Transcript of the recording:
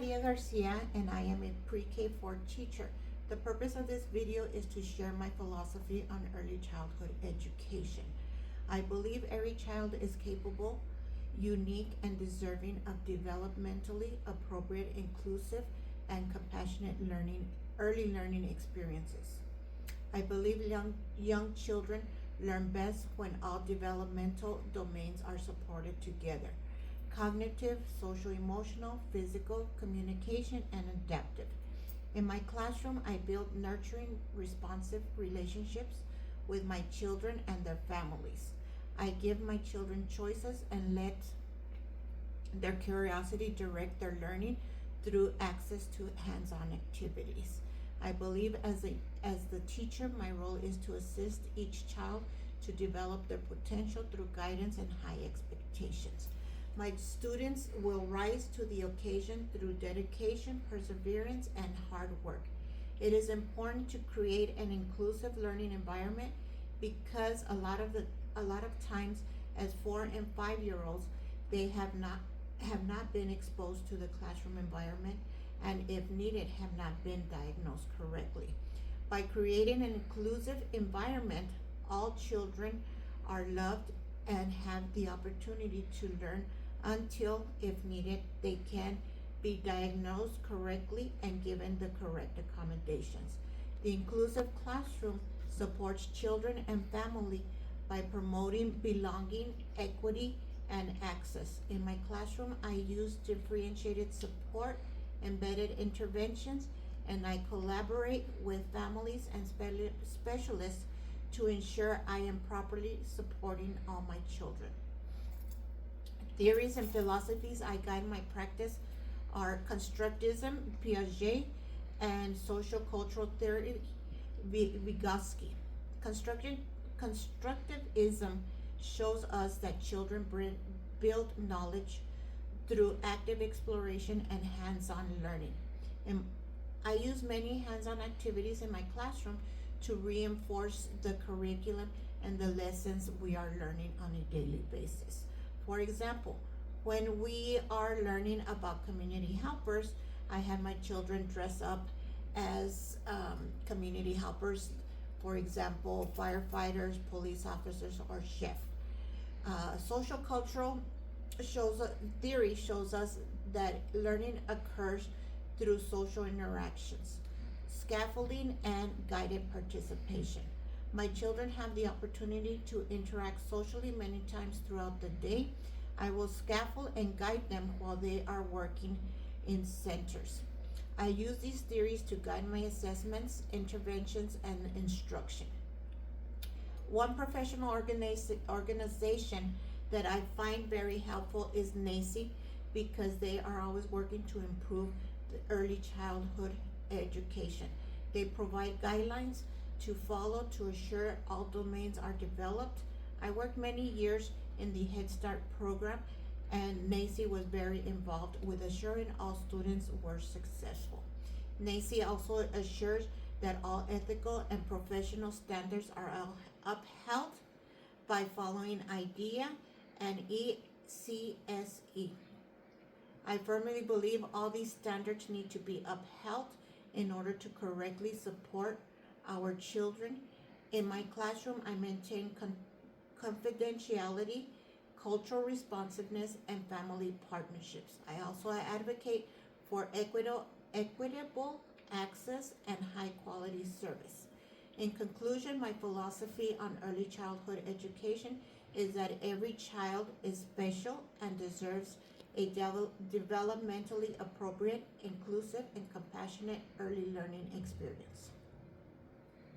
Maria Garcia and I am a pre-K 4 teacher. The purpose of this video is to share my philosophy on early childhood education. I believe every child is capable, unique, and deserving of developmentally appropriate, inclusive, and compassionate early learning experiences. I believe young children learn best when all developmental domains are supported together: cognitive, social emotional, physical, communication, and adaptive. In my classroom, I build nurturing, responsive relationships with my children and their families. I give my children choices and let their curiosity direct their learning through access to hands-on activities. I believe as the teacher, my role is to assist each child to develop their potential through guidance and high expectations. My students will rise to the occasion through dedication, perseverance, and hard work. It is important to create an inclusive learning environment because a lot of times as 4 and 5 year olds, they have not been exposed to the classroom environment, and if needed have not been diagnosed correctly. By creating an inclusive environment, all children are loved and have the opportunity to learn until, if needed, they can be diagnosed correctly and given the correct accommodations. The inclusive classroom supports children and family by promoting belonging, equity, and access. In my classroom, I use differentiated support, embedded interventions, and I collaborate with families and specialists to ensure I am properly supporting all my children. Theories and philosophies I guide my practice are constructivism, Piaget, and social cultural theory, Vygotsky. Constructivism shows us that children build knowledge through active exploration and hands-on learning. And I use many hands-on activities in my classroom to reinforce the curriculum and the lessons we are learning on a daily basis. For example, when we are learning about community helpers, I have my children dress up as community helpers. For example, firefighters, police officers, or chef. Social cultural theory shows us that learning occurs through social interactions, scaffolding, and guided participation. My children have the opportunity to interact socially many times throughout the day. I will scaffold and guide them while they are working in centers. I use these theories to guide my assessments, interventions, and instruction. One professional organization that I find very helpful is NACCE, because they are always working to improve the early childhood education. They provide guidelines to follow to assure all domains are developed. I worked many years in the Head Start program, and NACCE was very involved with assuring all students were successful. NACCE also assures that all ethical and professional standards are upheld by following IDEA and ECSE. I firmly believe all these standards need to be upheld in order to correctly support our children. In my classroom, I maintain confidentiality, cultural responsiveness, and family partnerships. I also advocate for equitable access and high quality service. In conclusion, my philosophy on early childhood education is that every child is special and deserves a developmentally appropriate, inclusive, and compassionate early learning experience.